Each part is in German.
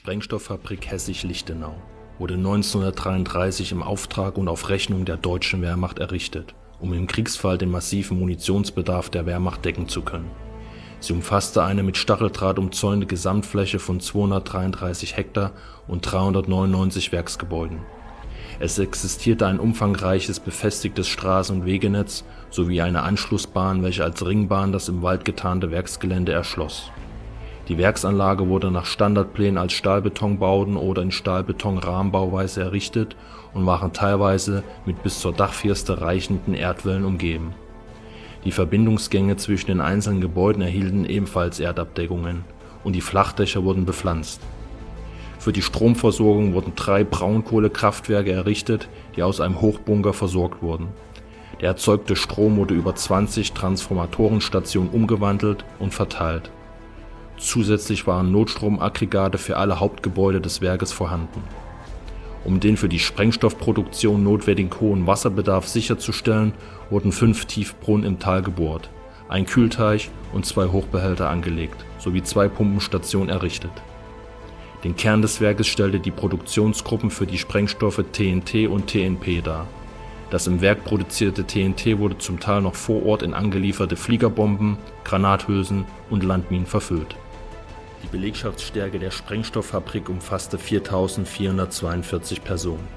Sprengstofffabrik Hessisch-Lichtenau wurde 1933 im Auftrag und auf Rechnung der deutschen Wehrmacht errichtet, um im Kriegsfall den massiven Munitionsbedarf der Wehrmacht decken zu können. Sie umfasste eine mit Stacheldraht umzäunte Gesamtfläche von 233 Hektar und 399 Werksgebäuden. Es existierte ein umfangreiches befestigtes Straßen- und Wegenetz sowie eine Anschlussbahn, welche als Ringbahn das im Wald getarnte Werksgelände erschloss. Die Werksanlage wurde nach Standardplänen als Stahlbetonbauten oder in Stahlbeton-Rahmenbauweise errichtet und waren teilweise mit bis zur Dachfirste reichenden Erdwällen umgeben. Die Verbindungsgänge zwischen den einzelnen Gebäuden erhielten ebenfalls Erdabdeckungen und die Flachdächer wurden bepflanzt. Für die Stromversorgung wurden 3 Braunkohlekraftwerke errichtet, die aus einem Hochbunker versorgt wurden. Der erzeugte Strom wurde über 20 Transformatorenstationen umgewandelt und verteilt. Zusätzlich waren Notstromaggregate für alle Hauptgebäude des Werkes vorhanden. Um den für die Sprengstoffproduktion notwendigen hohen Wasserbedarf sicherzustellen, wurden 5 Tiefbrunnen im Tal gebohrt, ein Kühlteich und 2 Hochbehälter angelegt, sowie 2 Pumpenstationen errichtet. Den Kern des Werkes stellte die Produktionsgruppen für die Sprengstoffe TNT und TNP dar. Das im Werk produzierte TNT wurde zum Teil noch vor Ort in angelieferte Fliegerbomben, Granathülsen und Landminen verfüllt. Die Belegschaftsstärke der Sprengstofffabrik umfasste 4.442 Personen,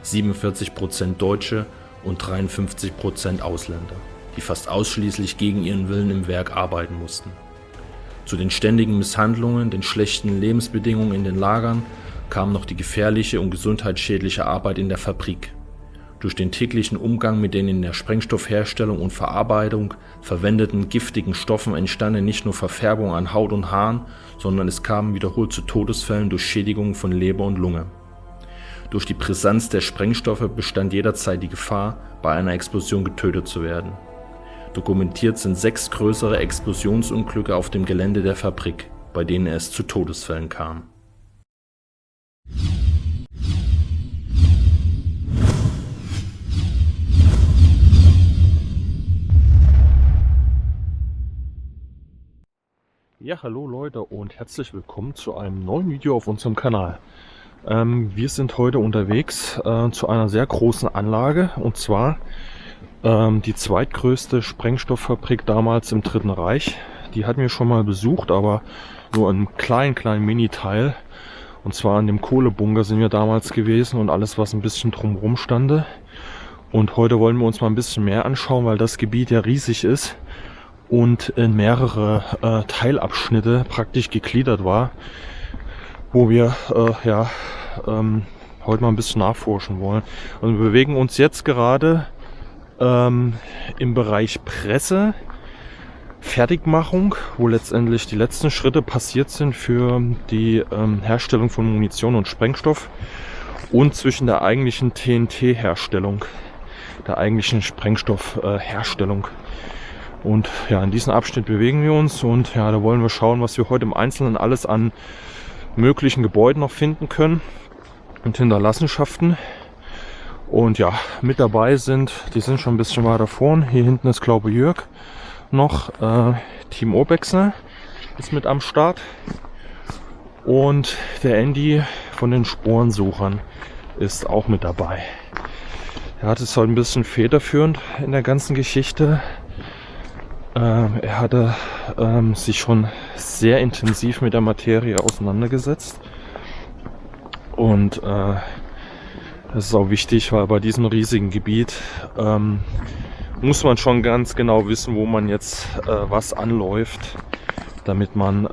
47% Deutsche und 53% Ausländer, die fast ausschließlich gegen ihren Willen im Werk arbeiten mussten. Zu den ständigen Misshandlungen, den schlechten Lebensbedingungen in den Lagern kam noch die gefährliche und gesundheitsschädliche Arbeit in der Fabrik. Durch den täglichen Umgang mit den in der Sprengstoffherstellung und Verarbeitung verwendeten giftigen Stoffen entstanden nicht nur Verfärbungen an Haut und Haaren, sondern es kam wiederholt zu Todesfällen durch Schädigungen von Leber und Lunge. Durch die Brisanz der Sprengstoffe bestand jederzeit die Gefahr, bei einer Explosion getötet zu werden. Dokumentiert sind 6 größere Explosionsunglücke auf dem Gelände der Fabrik, bei denen es zu Todesfällen kam. Ja, hallo Leute und herzlich willkommen zu einem neuen Video auf unserem Kanal. Wir sind heute unterwegs zu einer sehr großen Anlage, und zwar die zweitgrößte Sprengstofffabrik damals im Dritten Reich. Die hatten wir schon mal besucht, aber nur einen kleinen Mini-Teil. Und zwar an dem Kohlebunker sind wir damals gewesen und alles, was ein bisschen drumherum stande. Und heute wollen wir uns mal ein bisschen mehr anschauen, weil das Gebiet ja riesig ist und in mehrere Teilabschnitte praktisch gegliedert war, wo wir heute mal ein bisschen nachforschen wollen. Also wir bewegen uns jetzt gerade im Bereich Presse, Fertigmachung, wo letztendlich die letzten Schritte passiert sind für die Herstellung von Munition und Sprengstoff, und zwischen der eigentlichen TNT-Herstellung, der eigentlichen Sprengstoffherstellung. Und ja, in diesem Abschnitt bewegen wir uns, und ja, da wollen wir schauen, was wir heute im Einzelnen alles an möglichen Gebäuden noch finden können und Hinterlassenschaften. Und ja, mit dabei sind, die sind schon ein bisschen weiter vorn. Hier hinten ist, glaube ich, Jörg noch. Team Obexner ist mit am Start. Und der Andy von den Sporensuchern ist auch mit dabei. Er hat es heute ein bisschen federführend in der ganzen Geschichte. Er hatte sich schon sehr intensiv mit der Materie auseinandergesetzt, und das ist auch wichtig, weil bei diesem riesigen Gebiet muss man schon ganz genau wissen, wo man jetzt was anläuft, damit man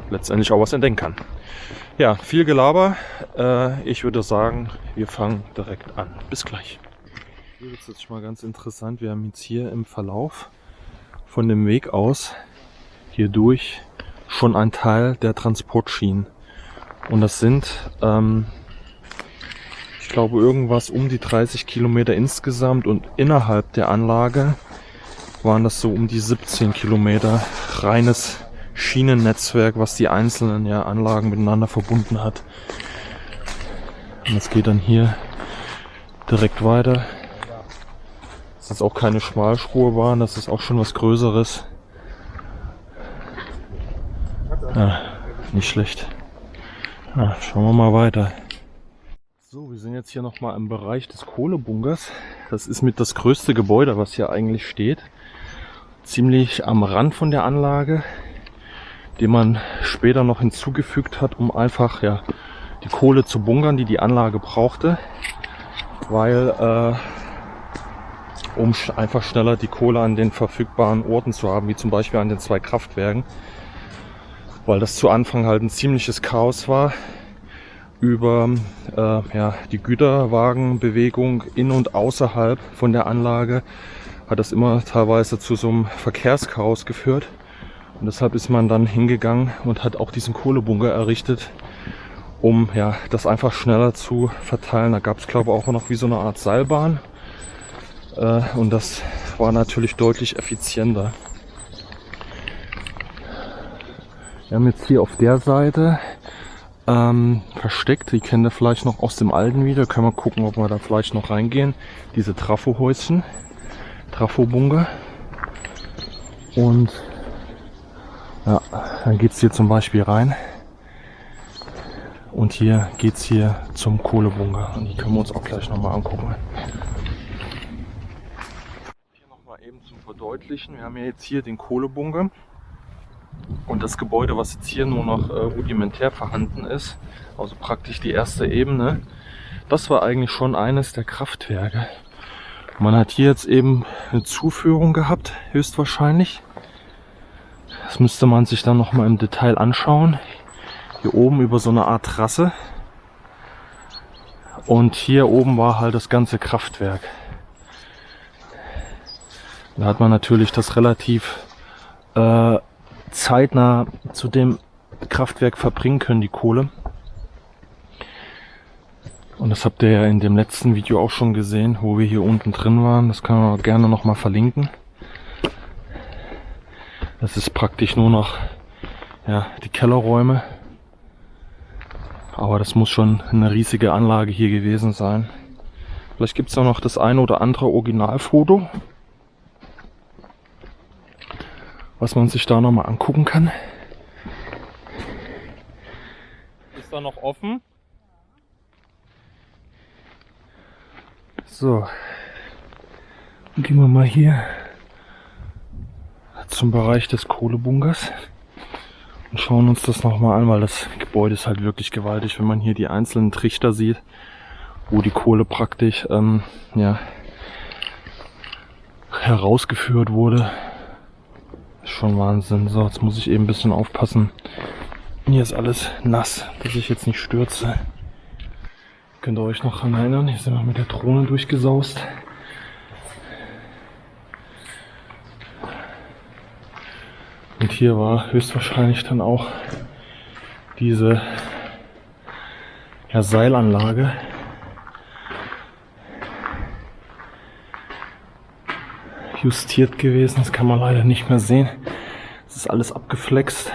letztendlich auch was entdecken kann. Ja, viel Gelaber. Ich würde sagen, wir fangen direkt an. Bis gleich. Hier wird es jetzt mal ganz interessant. Wir haben jetzt hier im Verlauf von dem Weg aus hierdurch schon ein Teil der Transportschienen. Und das sind, ich glaube, irgendwas um die 30 Kilometer insgesamt, und innerhalb der Anlage waren das so um die 17 Kilometer reines Schienennetzwerk, was die einzelnen Anlagen miteinander verbunden hat. Und es geht dann hier direkt weiter. Das ist auch keine Schmalspurbahn, das ist auch schon was Größeres. Ja, nicht schlecht. Ja, schauen wir mal weiter. So, wir sind jetzt hier nochmal im Bereich des Kohlebunkers. Das ist mit das größte Gebäude, was hier eigentlich steht. Ziemlich am Rand von der Anlage, den man später noch hinzugefügt hat, um einfach die Kohle zu bunkern, die die Anlage brauchte. Weil, um einfach schneller die Kohle an den verfügbaren Orten zu haben, wie zum Beispiel an den 2 Kraftwerken. Weil das zu Anfang halt ein ziemliches Chaos war über die Güterwagenbewegung in und außerhalb von der Anlage, hat das immer teilweise zu so einem Verkehrschaos geführt. Und deshalb ist man dann hingegangen und hat auch diesen Kohlebunker errichtet, um das einfach schneller zu verteilen. Da gab es, glaube ich, auch noch wie so eine Art Seilbahn. Und das war natürlich deutlich effizienter. Wir haben jetzt hier auf der Seite versteckt, die kennt ihr vielleicht noch aus dem alten Video, können wir gucken, ob wir da vielleicht noch reingehen, diese Trafohäuschen, Trafobunker. Und dann geht es hier zum Beispiel rein und hier geht es hier zum Kohlebunker und die können wir uns auch gleich nochmal angucken. Hier nochmal eben zum Verdeutlichen, wir haben ja jetzt hier den Kohlebunker. Und das Gebäude, was jetzt hier nur noch rudimentär vorhanden ist, also praktisch die erste Ebene, das war eigentlich schon eines der Kraftwerke. Man hat hier jetzt eben eine Zuführung gehabt, höchstwahrscheinlich. Das müsste man sich dann nochmal im Detail anschauen. Hier oben über so eine Art Trasse. Und hier oben war halt das ganze Kraftwerk. Da hat man natürlich das relativ zeitnah zu dem Kraftwerk verbringen können, die Kohle. Und das habt ihr ja in dem letzten Video auch schon gesehen, wo wir hier unten drin waren. Das kann man gerne noch mal verlinken. Das ist praktisch nur noch die Kellerräume. Aber das muss schon eine riesige Anlage hier gewesen sein. Vielleicht gibt es auch noch das eine oder andere Originalfoto, was man sich da noch mal angucken kann. Ist da noch offen? So, dann gehen wir mal hier zum Bereich des Kohlebunkers und schauen uns das noch mal an, weil das Gebäude ist halt wirklich gewaltig, wenn man hier die einzelnen Trichter sieht, wo die Kohle praktisch herausgeführt wurde. Schon Wahnsinn. So, jetzt muss ich eben ein bisschen aufpassen. Hier ist alles nass, dass ich jetzt nicht stürze. Könnt ihr euch noch daran erinnern? Hier sind wir mit der Drohne durchgesaust. Und hier war höchstwahrscheinlich dann auch diese Seilanlage. Justiert gewesen, das kann man leider nicht mehr sehen. Es ist alles abgeflext.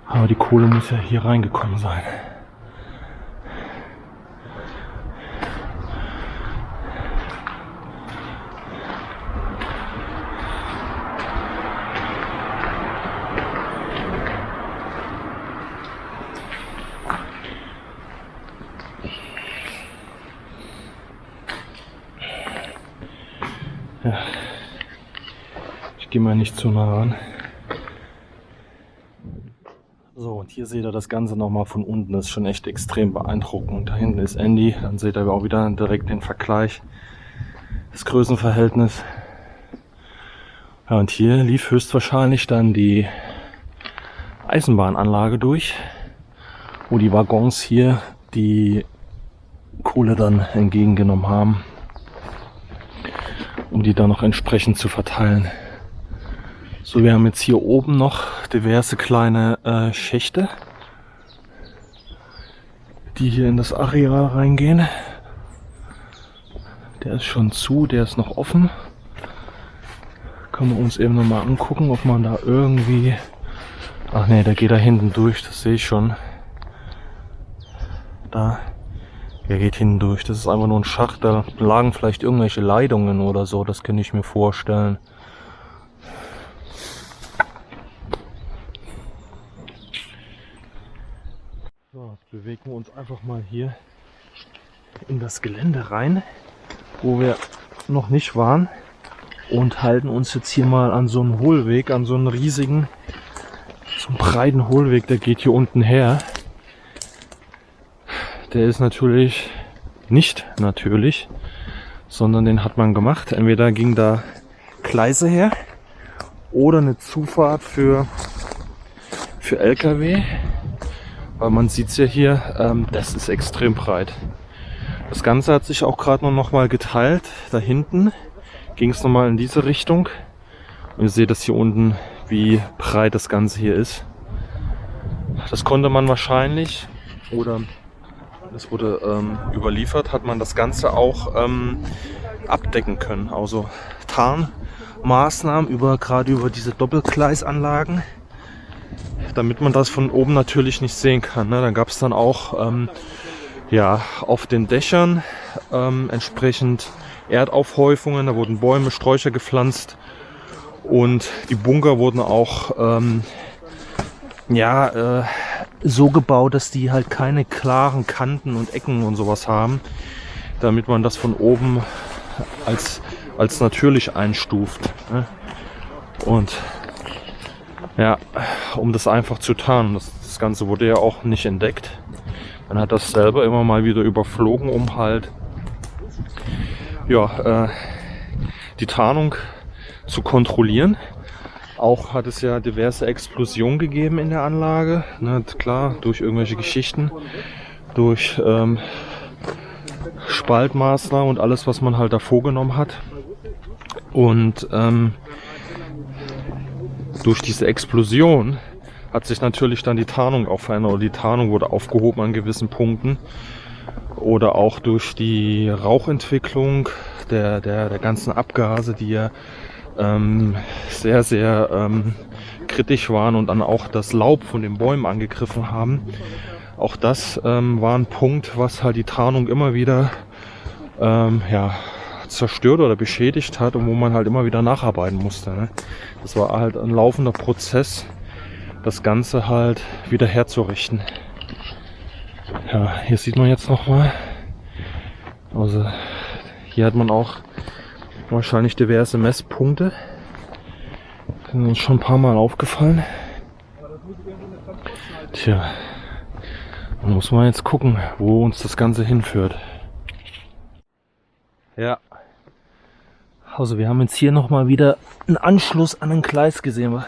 Aber die Kohle muss ja hier reingekommen sein. Ja, ich gehe mal nicht zu nah ran. So, und hier seht ihr das Ganze nochmal von unten. Das ist schon echt extrem beeindruckend. Da hinten ist Andy, dann seht ihr auch wieder direkt den Vergleich, das Größenverhältnis. Ja, und hier lief höchstwahrscheinlich dann die Eisenbahnanlage durch, wo die Waggons hier die Kohle dann entgegengenommen haben, um die dann noch entsprechend zu verteilen. So, wir haben jetzt hier oben noch diverse kleine Schächte, die hier in das Areal reingehen. Der ist schon zu, der ist noch offen. Können wir uns eben nochmal angucken, ob man da irgendwie... Ach ne, der geht da hinten durch, das sehe ich schon. Da, der geht hinten durch. Das ist einfach nur ein Schacht, da lagen vielleicht irgendwelche Leitungen oder so, das kann ich mir vorstellen. jetzt bewegen wir uns einfach mal hier in das Gelände rein, wo wir noch nicht waren, und halten uns jetzt hier mal an so einen Hohlweg, an so einen riesigen, so einen breiten Hohlweg, der geht hier unten her. Der ist natürlich nicht natürlich, sondern den hat man gemacht. Entweder ging da Gleise her oder eine Zufahrt für LKW, weil man sieht es ja hier, das ist extrem breit. Das Ganze hat sich auch gerade noch mal geteilt. Da hinten ging es nochmal in diese Richtung. Und ihr seht das hier unten, wie breit das Ganze hier ist. Das konnte man wahrscheinlich, oder es wurde überliefert, hat man das Ganze auch abdecken können. Also Tarnmaßnahmen gerade über diese Doppelgleisanlagen, damit man das von oben natürlich nicht sehen kann. Ne? Dann gab es dann auch auf den Dächern entsprechend Erdaufhäufungen, da wurden Bäume, Sträucher gepflanzt, und die Bunker wurden auch so gebaut, dass die halt keine klaren Kanten und Ecken und sowas haben, damit man das von oben als natürlich einstuft. Ne? Und ja, um das einfach zu tarnen. Das Ganze wurde ja auch nicht entdeckt. Man hat das selber immer mal wieder überflogen, um halt die Tarnung zu kontrollieren. Auch hat es ja diverse Explosionen gegeben in der Anlage. Ne, klar, durch irgendwelche Geschichten, durch Spaltmaßnahmen und alles, was man halt da vorgenommen hat. Und durch diese Explosion hat sich natürlich dann die Tarnung auch verändert, oder die Tarnung wurde aufgehoben an gewissen Punkten. Oder auch durch die Rauchentwicklung der ganzen Abgase, die ja sehr, sehr kritisch waren und dann auch das Laub von den Bäumen angegriffen haben. Auch das war ein Punkt, was halt die Tarnung immer wieder zerstört oder beschädigt hat und wo man halt immer wieder nacharbeiten musste. Ne? Das war halt ein laufender Prozess, das Ganze halt wieder herzurichten. Ja, hier sieht man jetzt nochmal, also hier hat man auch wahrscheinlich diverse Messpunkte. Das ist uns schon ein paar Mal aufgefallen. Tja, da muss man jetzt gucken, wo uns das Ganze hinführt. Ja, also wir haben jetzt hier nochmal wieder einen Anschluss an ein Gleis gesehen.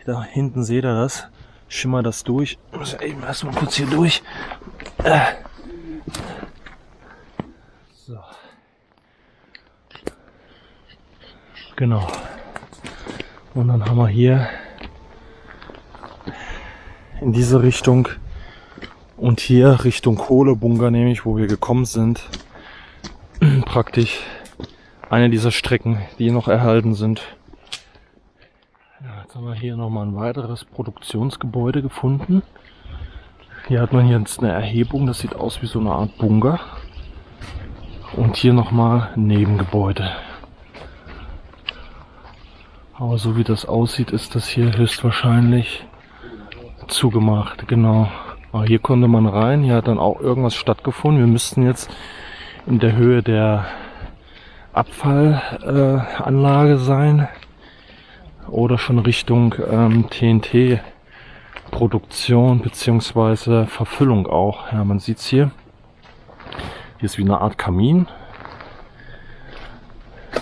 Da hinten seht ihr das. Schimmert das durch. Ich muss eben erstmal kurz hier durch. So. Genau. Und dann haben wir hier in diese Richtung und hier Richtung Kohlebunker, nämlich wo wir gekommen sind, praktisch eine dieser Strecken, die noch erhalten sind. Ja, jetzt haben wir hier nochmal ein weiteres Produktionsgebäude gefunden. Hier hat man jetzt eine Erhebung, das sieht aus wie so eine Art Bunker. Und hier nochmal ein Nebengebäude. Aber so wie das aussieht, ist das hier höchstwahrscheinlich zugemacht. Genau. Aber hier konnte man rein, hier hat dann auch irgendwas stattgefunden. Wir müssten jetzt in der Höhe der Abfallanlage sein. Oder schon Richtung TNT-Produktion bzw. Verfüllung auch. Ja, man sieht es hier. Hier ist wie eine Art Kamin.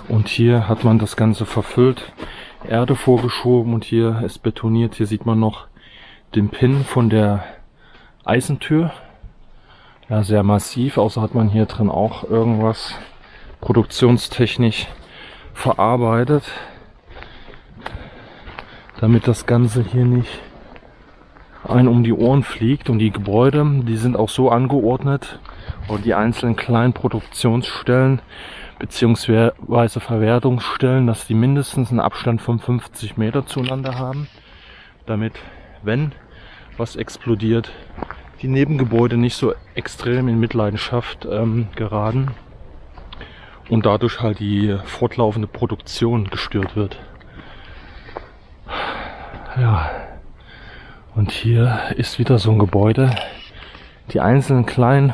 Und hier hat man das Ganze verfüllt, Erde vorgeschoben und hier ist betoniert. Hier sieht man noch den Pin von der Eisentür. Ja, sehr massiv. Außer hat man hier drin auch irgendwas produktionstechnisch verarbeitet, damit das Ganze hier nicht einen um die Ohren fliegt. Und die Gebäude, die sind auch so angeordnet, und die einzelnen kleinen Produktionsstellen beziehungsweise Verwertungsstellen, dass die mindestens einen Abstand von 50 Meter zueinander haben, damit, wenn was explodiert, die Nebengebäude nicht so extrem in Mitleidenschaft geraten und dadurch halt die fortlaufende Produktion gestört wird. Ja, und hier ist wieder so ein Gebäude, Die einzelnen kleinen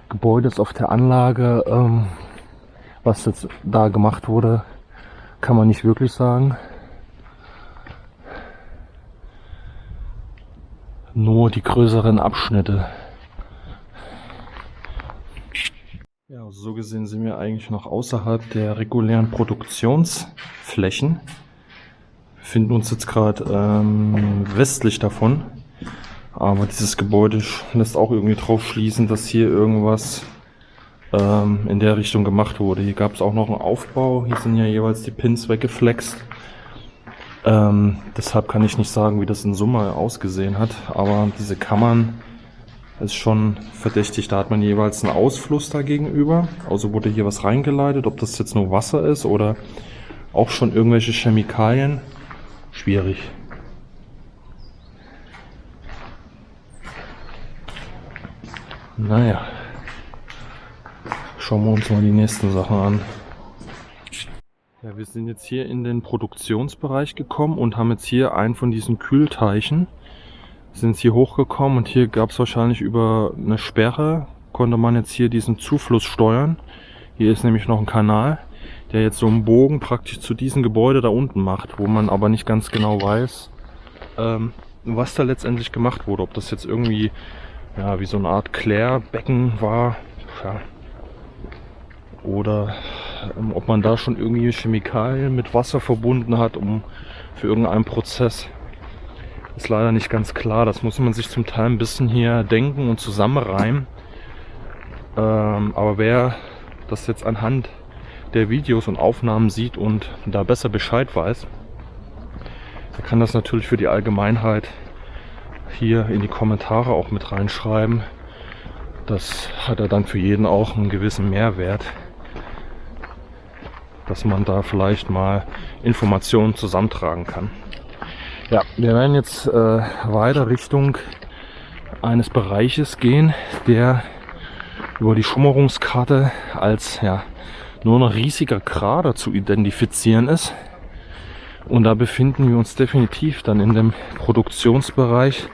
Gebäude auf der Anlage, was jetzt da gemacht wurde, kann man nicht wirklich sagen. Nur die größeren Abschnitte. Ja, also so gesehen sind wir eigentlich noch außerhalb der regulären Produktionsflächen. Wir befinden uns jetzt gerade westlich davon. Aber dieses Gebäude lässt auch irgendwie drauf schließen, dass hier irgendwas in der Richtung gemacht wurde. Hier gab es auch noch einen Aufbau. Hier sind ja jeweils die Pins weggeflext. Deshalb kann ich nicht sagen, wie das in Summe ausgesehen hat. Aber diese Kammern ist schon verdächtig. Da hat man jeweils einen Ausfluss da gegenüber. Also wurde hier was reingeleitet. Ob das jetzt nur Wasser ist oder auch schon irgendwelche Chemikalien. Schwierig. Naja. Schauen wir uns mal die nächsten Sachen an. Ja, wir sind jetzt hier in den Produktionsbereich gekommen und haben jetzt hier einen von diesen Kühlteichen. Sind hier hochgekommen und hier gab es wahrscheinlich über eine Sperre, konnte man jetzt hier diesen Zufluss steuern. Hier ist nämlich noch ein Kanal, der jetzt so einen Bogen praktisch zu diesem Gebäude da unten macht, wo man aber nicht ganz genau weiß, was da letztendlich gemacht wurde. Ob das jetzt irgendwie ja, wie so eine Art Klärbecken war, ja. Oder ob man da schon irgendwie Chemikalien mit Wasser verbunden hat, für irgendeinen Prozess. Ist leider nicht ganz klar. Das muss man sich zum Teil ein bisschen hier denken und zusammenreimen. Aber wer das jetzt anhand der Videos und Aufnahmen sieht und da besser Bescheid weiß, der kann das natürlich für die Allgemeinheit hier in die Kommentare auch mit reinschreiben. Das hat er dann für jeden auch einen gewissen Mehrwert, dass man da vielleicht mal Informationen zusammentragen kann. Ja, wir werden jetzt weiter Richtung eines Bereiches gehen, der über die Schummerungskarte als ja nur ein riesiger Krater zu identifizieren ist. Und da befinden wir uns definitiv dann in dem Produktionsbereich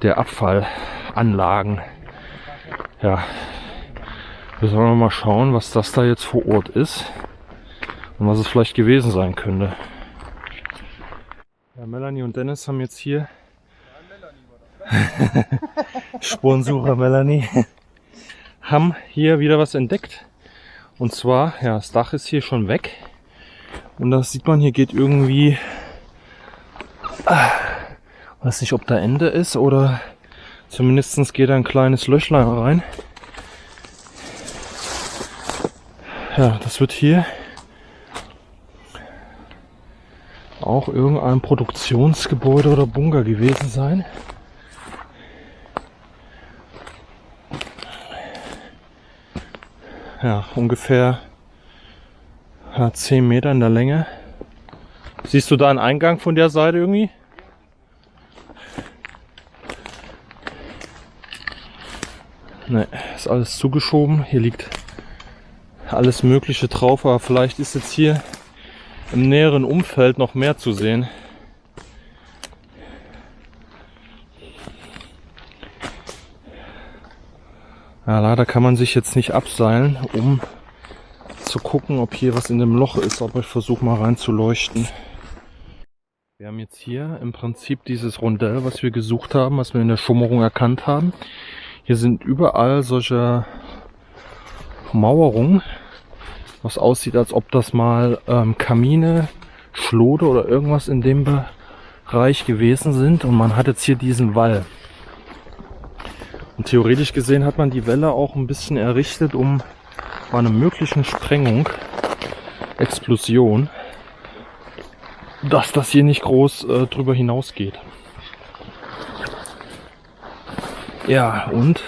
der Abfallanlagen. Ja, wir sollen mal schauen, was das da jetzt vor Ort ist und was es vielleicht gewesen sein könnte. Ja, Melanie und Dennis haben jetzt hier Spurensucher Melanie haben hier wieder was entdeckt. Und zwar, ja, das Dach ist hier schon weg. Und das sieht man, hier geht irgendwie, weiß nicht, ob da Ende ist oder zumindest geht da ein kleines Löchlein rein. Ja, das wird hier auch irgendein Produktionsgebäude oder Bunker gewesen sein. Ja, ungefähr 10 Meter in der Länge. Siehst du da einen Eingang von der Seite irgendwie? Ne, ist alles zugeschoben. Hier liegt alles Mögliche drauf, aber vielleicht ist jetzt hier im näheren Umfeld noch mehr zu sehen. Ja, leider kann man sich jetzt nicht abseilen, um zu gucken, ob hier was in dem Loch ist, aber ich versuche mal rein zu leuchten. Wir haben jetzt hier im Prinzip dieses Rondell, was wir gesucht haben, was wir in der Schummerung erkannt haben. Hier sind überall solche Mauerungen, was aussieht, als ob das mal Kamine, Schlode oder irgendwas in dem Bereich gewesen sind. Und man hat jetzt hier diesen Wall. Und theoretisch gesehen hat man die Welle auch ein bisschen errichtet, um bei einer möglichen Sprengung, Explosion, dass das hier nicht groß drüber hinausgeht. Ja, und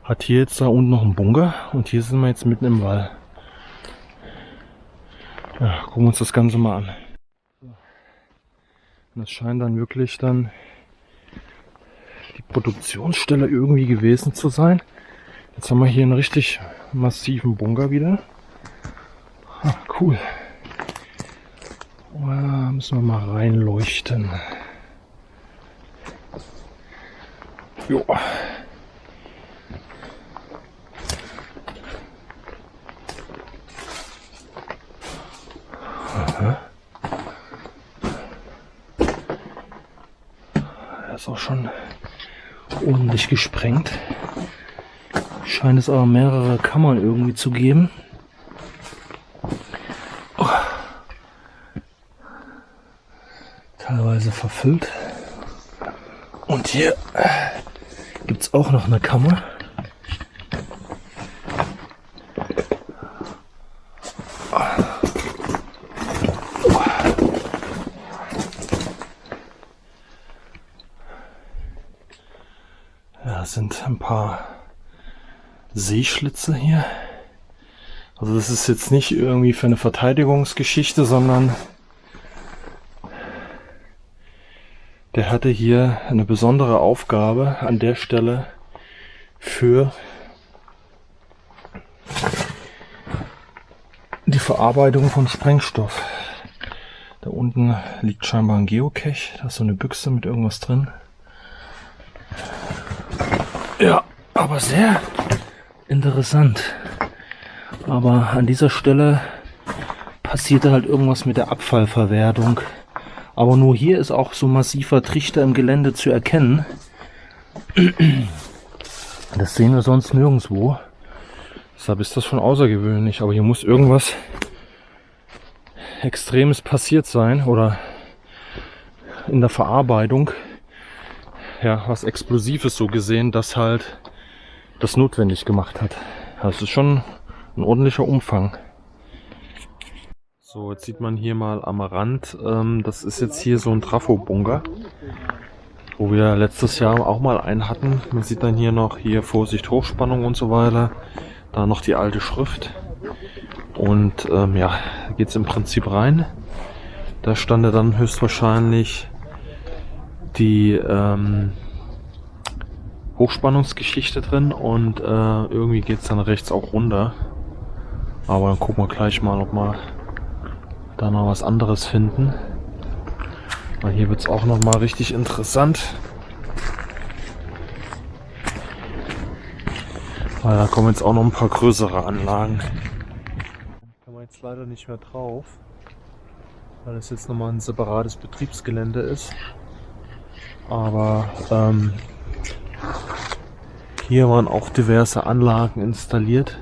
hat hier jetzt da unten noch einen Bunker und hier sind wir jetzt mitten im Wall. Ja, gucken wir uns das Ganze mal an. Das scheint dann wirklich dann die Produktionsstelle irgendwie gewesen zu sein. Jetzt haben wir hier einen richtig massiven Bunker wieder. Ah, cool. Müssen wir mal reinleuchten. Jo. Aha. Er ist auch schon ordentlich gesprengt. Scheint es aber mehrere Kammern irgendwie zu geben. Oh. Teilweise verfüllt. Und hier gibt es auch noch eine Kammer. Ja, es sind ein paar Seeschlitze hier. Also das ist jetzt nicht irgendwie für eine Verteidigungsgeschichte, sondern der hatte hier eine besondere Aufgabe an der Stelle für die Verarbeitung von Sprengstoff. Da unten liegt scheinbar ein Geocache, da ist so eine Büchse mit irgendwas drin. Ja, aber sehr interessant. Aber an dieser Stelle passierte halt irgendwas mit der Abfallverwertung. Aber nur hier ist auch so massiver Trichter im Gelände zu erkennen. Das sehen wir sonst nirgendwo. Deshalb ist das schon außergewöhnlich. Aber hier muss irgendwas Extremes passiert sein. Oder in der Verarbeitung. Ja, was Explosives so gesehen, das halt das notwendig gemacht hat. Das ist schon ein ordentlicher Umfang. So, jetzt sieht man hier mal am Rand, das ist jetzt hier so ein Trafo-Bunker, wo wir letztes Jahr auch mal einen hatten. Man sieht dann hier noch, hier Vorsicht Hochspannung und so weiter, da noch die alte Schrift. Und ja, da geht es im Prinzip rein. Da stand dann höchstwahrscheinlich die Hochspannungsgeschichte drin und irgendwie geht es dann rechts auch runter. Aber dann gucken wir gleich mal, ob wir da noch was anderes finden. Weil hier wird es auch noch mal richtig interessant. Weil da kommen jetzt auch noch ein paar größere Anlagen. Da kann man jetzt leider nicht mehr drauf, weil es jetzt nochmal ein separates Betriebsgelände ist. Aber hier waren auch diverse Anlagen installiert.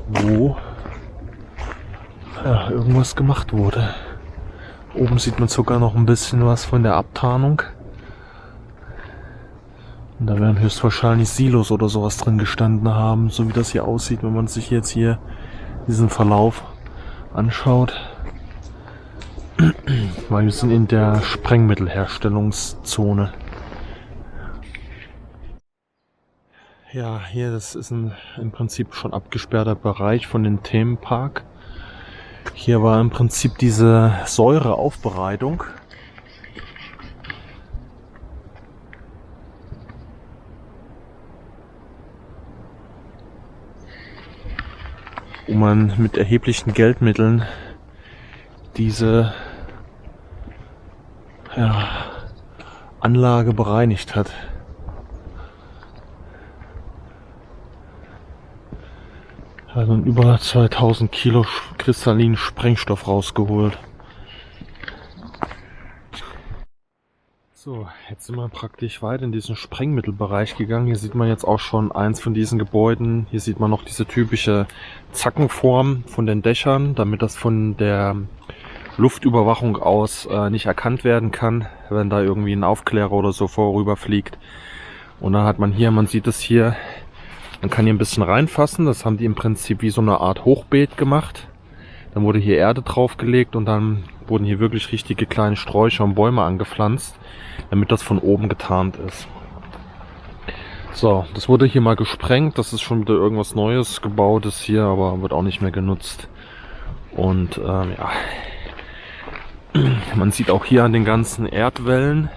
Wo ja, irgendwas gemacht wurde. Oben sieht man sogar noch ein bisschen was von der Abtarnung. Und da werden höchstwahrscheinlich Silos oder sowas drin gestanden haben, so wie das hier aussieht, wenn man sich jetzt hier diesen Verlauf anschaut. Weil wir sind in der Sprengmittelherstellungszone. Ja, hier, das ist im Prinzip schon abgesperrter Bereich von dem Themenpark. Hier war im Prinzip diese Säureaufbereitung. Wo man mit erheblichen Geldmitteln diese Anlage bereinigt hat. Also über 2000 Kilo kristallinen Sprengstoff rausgeholt. So, jetzt sind wir praktisch weit in diesen Sprengmittelbereich gegangen. Hier sieht man jetzt auch schon eins von diesen Gebäuden. Hier sieht man noch diese typische Zackenform von den Dächern, damit das von der Luftüberwachung aus nicht erkannt werden kann, wenn da irgendwie ein Aufklärer oder so vorüberfliegt. Und dann hat man hier, man sieht es hier, man kann hier ein bisschen reinfassen. Das haben die im Prinzip wie so eine Art Hochbeet gemacht. Dann wurde hier Erde draufgelegt und dann wurden hier wirklich richtige kleine Sträucher und Bäume angepflanzt, damit das von oben getarnt ist. So, das wurde hier mal gesprengt. Das ist schon wieder irgendwas Neues gebautes hier, aber wird auch nicht mehr genutzt. Und ja, man sieht auch hier an den ganzen Erdwellen,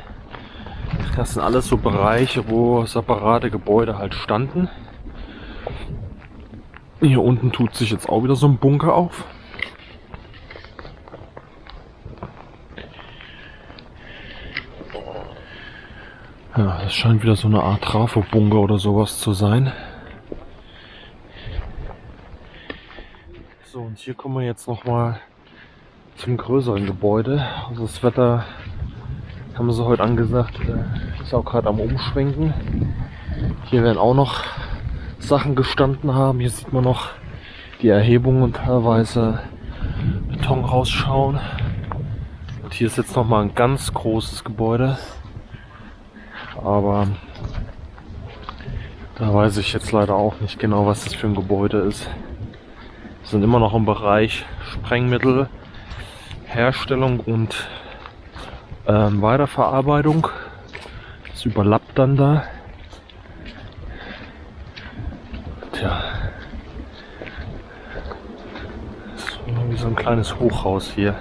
das sind alles so Bereiche, wo separate Gebäude halt standen. Hier unten tut sich jetzt auch wieder so ein Bunker auf. Ja, das scheint wieder so eine Art Trafo-Bunker oder sowas zu sein. So, und hier kommen wir jetzt nochmal zum größeren Gebäude. Also das Wetter, haben sie heute angesagt, ist auch gerade am Umschwenken. Hier werden auch noch Sachen gestanden haben. Hier sieht man noch die Erhebungen und teilweise Beton rausschauen. Und hier ist jetzt nochmal ein ganz großes Gebäude. Aber da weiß ich jetzt leider auch nicht genau, was das für ein Gebäude ist. Wir sind immer noch im Bereich Sprengmittel, Herstellung und Weiterverarbeitung. Das überlappt dann da. Tja. So wie so ein kleines Hochhaus hier.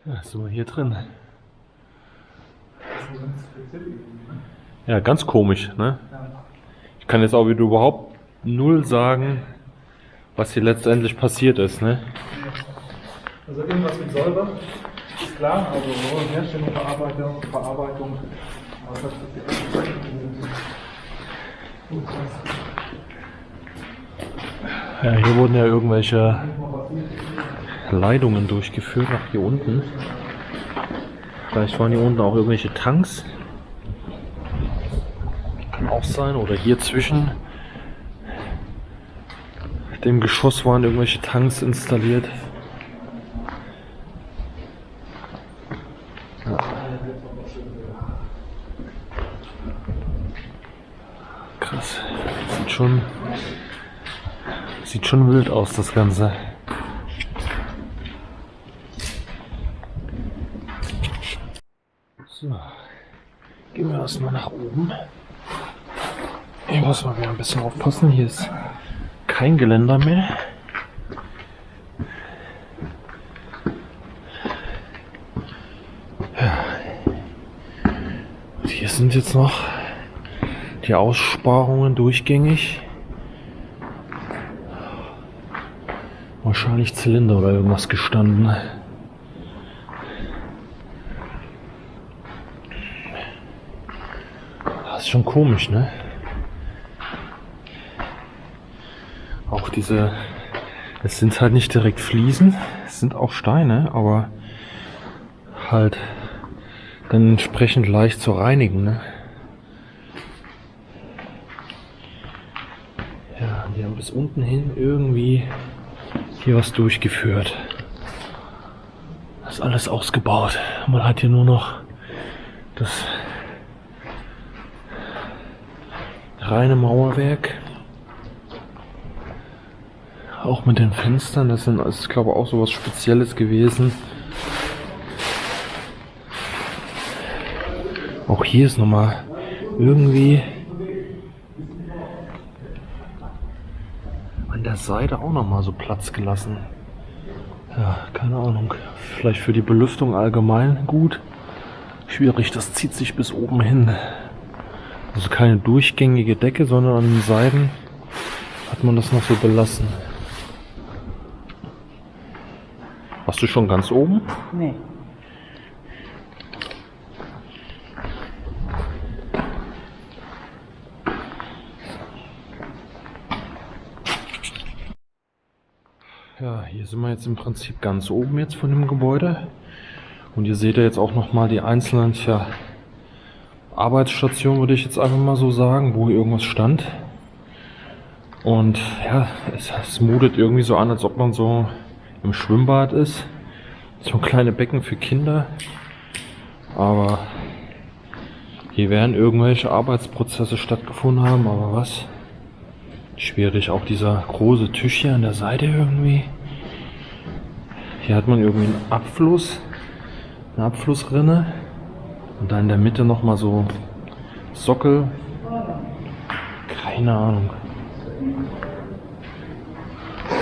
Ja, sind wir hier drin. Ja, ganz komisch, ne? Ich kann jetzt auch wieder überhaupt null sagen, was hier letztendlich passiert ist, ne? Also irgendwas mit Säuber, ist klar, also nur Herstellung, Verarbeitung. Ja, hier wurden ja irgendwelche Leitungen durchgeführt, nach hier unten. Vielleicht waren hier unten auch irgendwelche Tanks. Kann auch sein. Oder hier zwischen dem Geschoss waren irgendwelche Tanks installiert. Ja. Krass. Sieht schon wild aus, das Ganze. So, gehen wir erstmal nach oben. Hier muss man wieder ein bisschen aufpassen. Hier ist kein Geländer mehr. Ja. Und hier sind jetzt noch die Aussparungen durchgängig. Wahrscheinlich Zylinder oder irgendwas gestanden. Das ist schon komisch, ne? Auch diese, es sind halt nicht direkt Fliesen, es sind auch Steine, aber halt dann entsprechend leicht zu reinigen, ne? Ja, die haben bis unten hin irgendwie hier was durchgeführt. Das ist alles ausgebaut. Man hat hier nur noch das reine Mauerwerk. Auch mit den Fenstern, das ist glaube ich auch so was Spezielles gewesen. Auch hier ist nochmal irgendwie an der Seite auch nochmal so Platz gelassen. Ja, keine Ahnung. Vielleicht für die Belüftung allgemein gut. Schwierig, das zieht sich bis oben hin. Also keine durchgängige Decke, sondern an den Seiten hat man das noch so belassen. Warst du schon ganz oben? Nee. Ja, hier sind wir jetzt im Prinzip ganz oben jetzt von dem Gebäude. Und ihr seht ja jetzt auch nochmal die einzelnen Arbeitsstationen, würde ich jetzt einfach mal so sagen, wo hier irgendwas stand. Und ja, es mutet irgendwie so an, als ob man so im Schwimmbad ist. So kleine Becken für Kinder. Aber hier werden irgendwelche Arbeitsprozesse stattgefunden haben, aber was? Schwierig, auch dieser große Tisch hier an der Seite irgendwie. Hier hat man irgendwie einen Abfluss, eine Abflussrinne. Und da in der Mitte nochmal so Sockel. Keine Ahnung.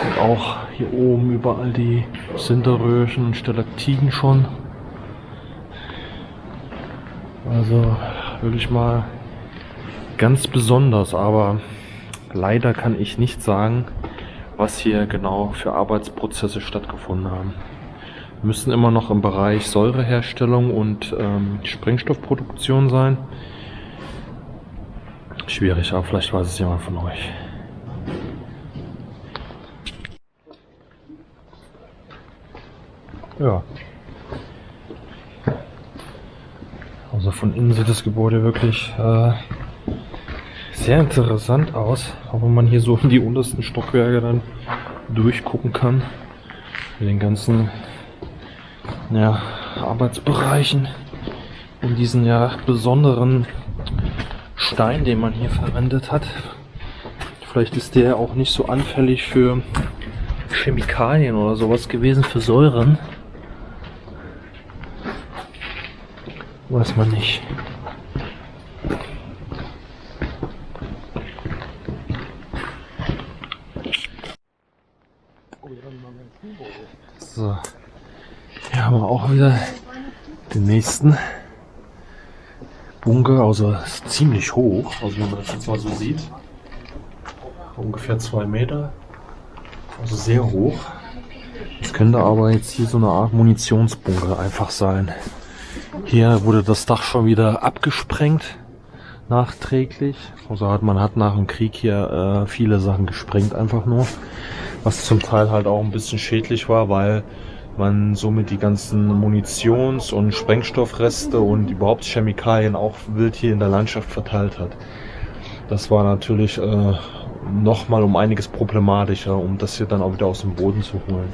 Und auch hier oben überall die Sinterröhrchen und Stalaktiten schon. Also wirklich mal ganz besonders, aber leider kann ich nicht sagen, was hier genau für Arbeitsprozesse stattgefunden haben. Wir müssen immer noch im Bereich Säureherstellung und Sprengstoffproduktion sein. Schwierig, aber vielleicht weiß es jemand von euch. Ja. Also von innen sieht das Gebäude wirklich sehr interessant aus, auch wenn man hier so in die untersten Stockwerke dann durchgucken kann. Mit den ganzen Arbeitsbereichen und diesen besonderen Stein, den man hier verwendet hat. Vielleicht ist der auch nicht so anfällig für Chemikalien oder sowas gewesen, für Säuren. Weiß man nicht. So. Hier haben wir auch wieder den nächsten Bunker, also ist ziemlich hoch, also wenn man das jetzt mal so sieht. Ungefähr 2 Meter. Also sehr hoch. Das könnte aber jetzt hier so eine Art Munitionsbunker einfach sein. Hier wurde das Dach schon wieder abgesprengt, nachträglich. Also man hat nach dem Krieg hier viele Sachen gesprengt einfach nur. Was zum Teil halt auch ein bisschen schädlich war, weil man somit die ganzen Munitions- und Sprengstoffreste und überhaupt Chemikalien auch wild hier in der Landschaft verteilt hat. Das war natürlich nochmal um einiges problematischer, um das hier dann auch wieder aus dem Boden zu holen.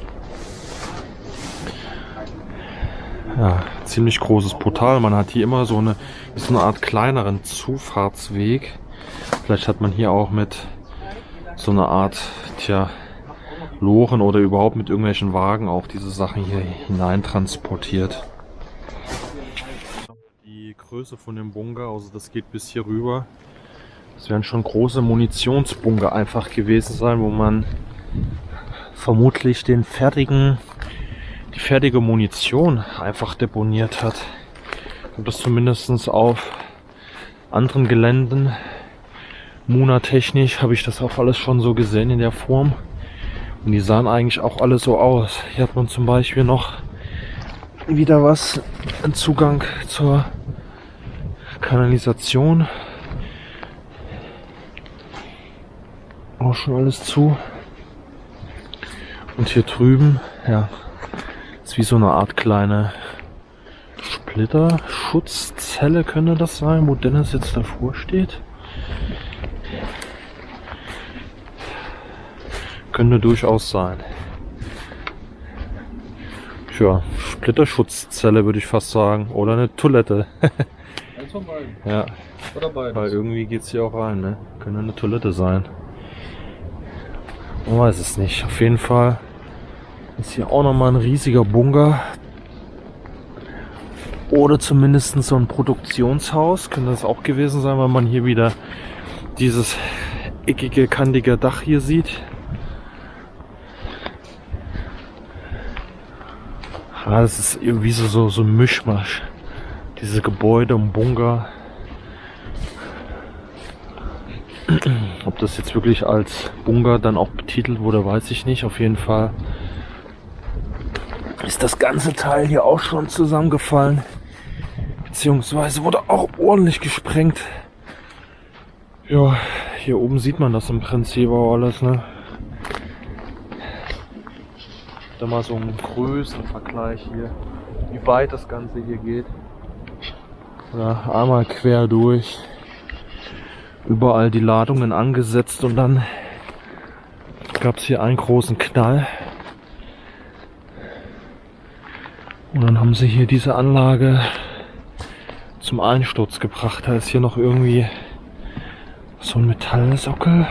Ja, ziemlich großes Portal. Man hat hier immer so eine Art kleineren Zufahrtsweg. Vielleicht hat man hier auch mit so einer Art, Loren oder überhaupt mit irgendwelchen Wagen auch diese Sachen hier hinein transportiert. Die Größe von dem Bunker, also das geht bis hier rüber. Das werden schon große Munitionsbunker einfach gewesen sein, wo man vermutlich die fertige Munition einfach deponiert hat. Und das zumindest auf anderen Geländen, Muna-technisch, habe ich das auch alles schon so gesehen in der Form. Und die sahen eigentlich auch alle so aus. Hier hat man zum Beispiel noch wieder einen Zugang zur Kanalisation. Auch schon alles zu. Und hier drüben, ist wie so eine Art kleine Splitterschutzzelle, könnte das sein, wo Dennis jetzt davor steht. Könnte durchaus sein. Tja, Splitterschutzzelle würde ich fast sagen. Oder eine Toilette. Eins von beiden. Ja. Oder beides. Weil irgendwie geht es hier auch rein, ne? Könnte eine Toilette sein. Man weiß es nicht. Auf jeden Fall ist hier auch nochmal ein riesiger Bunker. Oder zumindest so ein Produktionshaus. Könnte das auch gewesen sein, weil man hier wieder dieses eckige, kantige Dach hier sieht. Ja, das ist irgendwie so ein Mischmasch. Diese Gebäude und Bunker. Ob das jetzt wirklich als Bunker dann auch betitelt wurde, weiß ich nicht. Auf jeden Fall ist das ganze Teil hier auch schon zusammengefallen. Beziehungsweise wurde auch ordentlich gesprengt. Ja, hier oben sieht man das im Prinzip auch alles, ne? Da mal so einen Größenvergleich hier, wie weit das Ganze hier geht. Ja, einmal quer durch. Überall die Ladungen angesetzt und dann gab es hier einen großen Knall. Und dann haben sie hier diese Anlage zum Einsturz gebracht. Da ist hier noch irgendwie so ein Metallsockel.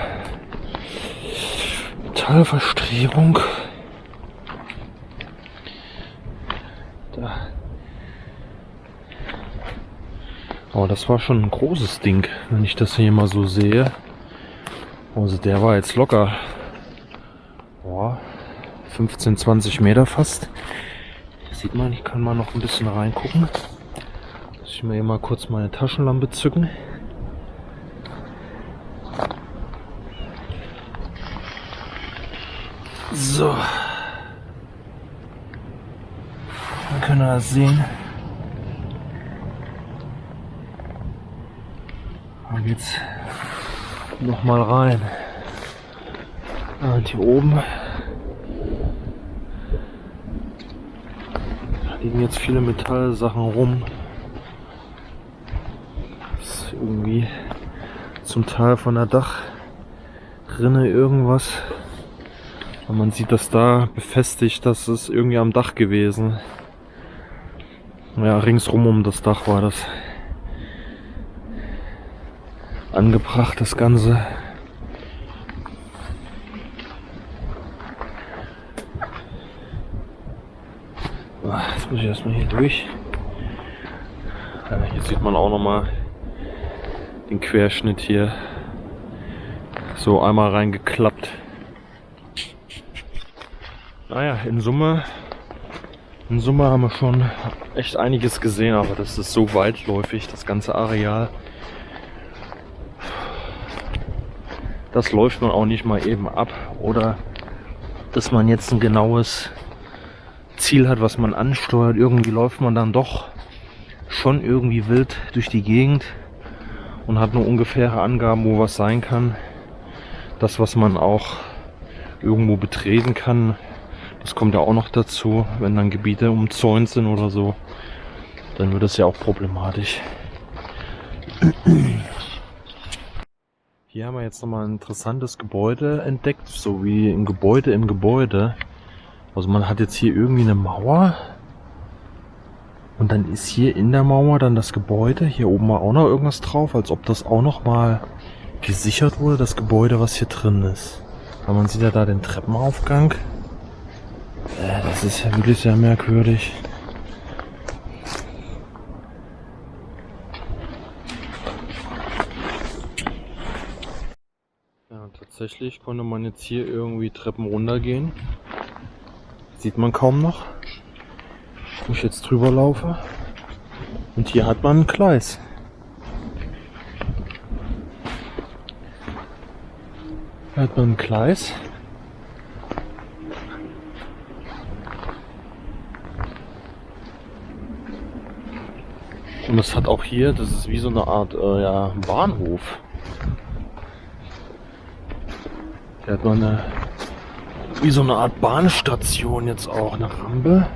Metallverstrebung. Da. Aber das war schon ein großes Ding, wenn ich das hier mal so sehe. Also der war jetzt locker 15, 20 Meter fast. Sieht man, ich kann mal noch ein bisschen reingucken. Muss ich mir hier mal kurz meine Taschenlampe zücken. So. Dann können wir das sehen. Dann geht's nochmal rein. Und hier oben da liegen jetzt viele Metallsachen rum. Das ist irgendwie zum Teil von der Dachrinne irgendwas. Und man sieht das da befestigt, das ist irgendwie am Dach gewesen. Ja, ringsrum um das Dach war das angebracht, das Ganze. Jetzt muss ich erstmal hier durch. Ja, hier sieht man auch nochmal den Querschnitt hier. So einmal reingeklappt. Naja, in Summe haben wir schon echt einiges gesehen, aber das ist so weitläufig, das ganze Areal. Das läuft man auch nicht mal eben ab, oder dass man jetzt ein genaues Ziel hat, was man ansteuert. Irgendwie läuft man dann doch schon irgendwie wild durch die Gegend und hat nur ungefähre Angaben, wo was sein kann. Das, was man auch irgendwo betreten kann, das kommt ja auch noch dazu. Wenn dann Gebiete umzäunt sind oder so, dann wird es ja auch problematisch. Hier haben wir jetzt nochmal ein interessantes Gebäude entdeckt, so wie ein Gebäude im Gebäude. Also man hat jetzt hier irgendwie eine Mauer und dann ist hier in der Mauer dann das Gebäude. Hier oben war auch noch irgendwas drauf, als ob das auch noch mal gesichert wurde, das Gebäude, was hier drin ist. Aber man sieht ja da den Treppenaufgang. Das ist ja wirklich sehr merkwürdig. Ja, tatsächlich konnte man jetzt hier irgendwie Treppen runtergehen. Sieht man kaum noch, wo ich jetzt drüber laufe. Und hier hat man ein Gleis. Hier hat man ein Gleis. Und es hat auch hier, das ist wie so eine Art ja, Bahnhof. Hier hat man wie so eine Art Bahnstation jetzt auch, eine Rampe.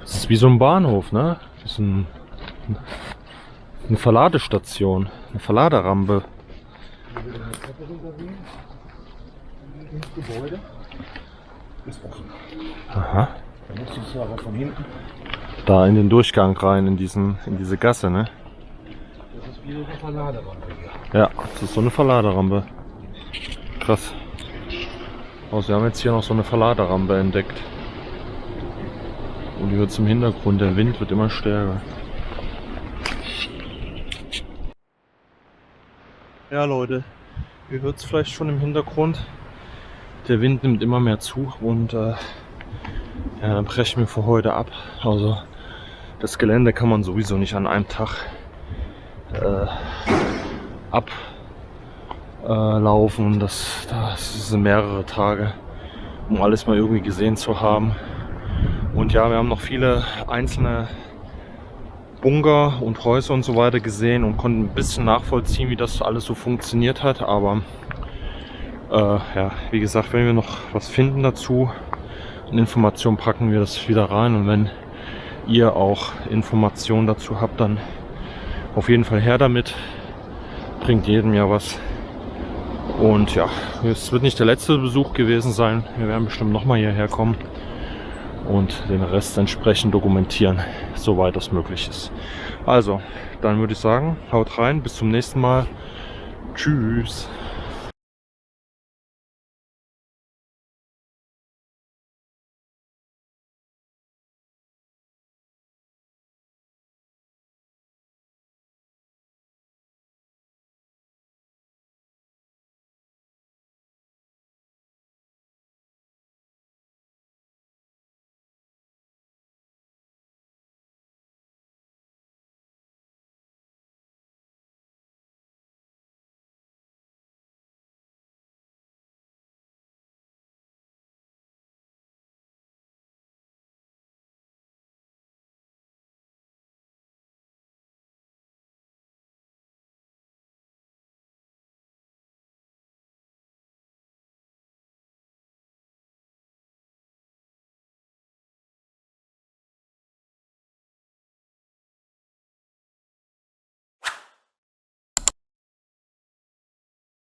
Das ist wie so ein Bahnhof, ne? Das ist eine Verladestation, eine Verladerampe. Gebäude ist offen. Aha. Da musst du aber von hinten. Da in den Durchgang rein, in diese Gasse, ne? Das ist wie so eine Verladerampe hier. Ja, das ist so eine Verladerampe. Krass. Also wir haben jetzt hier noch so eine Verladerampe entdeckt. Und die wird im Hintergrund, der Wind wird immer stärker. Ja Leute, ihr hört es vielleicht schon im Hintergrund. Der Wind nimmt immer mehr zu und ja, dann brechen wir für heute ab. Also das Gelände kann man sowieso nicht an einem Tag ablaufen. Das sind mehrere Tage, um alles mal irgendwie gesehen zu haben. Und ja, wir haben noch viele einzelne Bunker und Häuser und so weiter gesehen und konnten ein bisschen nachvollziehen, wie das alles so funktioniert hat. Aber ja, wie gesagt, wenn wir noch was finden dazu und Informationen, packen wir das wieder rein. Und wenn ihr auch Informationen dazu habt, dann auf jeden Fall her damit. Bringt jedem ja was. Und ja, es wird nicht der letzte Besuch gewesen sein. Wir werden bestimmt nochmal hierher kommen und den Rest entsprechend dokumentieren, soweit das möglich ist. Also, dann würde ich sagen, haut rein, bis zum nächsten Mal. Tschüss.